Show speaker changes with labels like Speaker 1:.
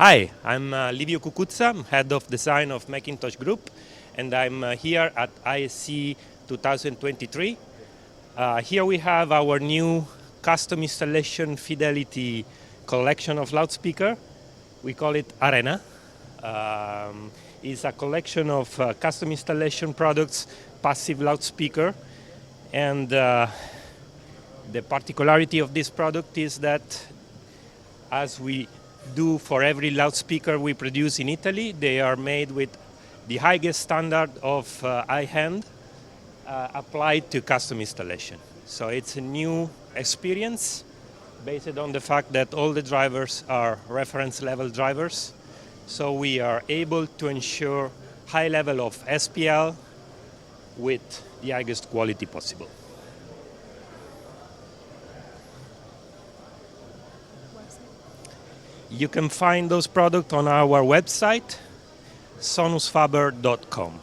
Speaker 1: Hi, I'm Livio Cucuzza, I'm head of design of McIntosh Group, and I'm here at ISE 2023. Here we have our new custom installation fidelity collection of loudspeaker. We call it Arena. It's a collection of custom installation products, passive loudspeaker, and the particularity of this product is that, as we do for every loudspeaker we produce in Italy, they are made with the highest standard of high-end applied to custom installation. So it's a new experience based on the fact that all the drivers are reference level drivers. So we are able to ensure high level of SPL with the highest quality possible. You can find those products on our website, sonusfaber.com.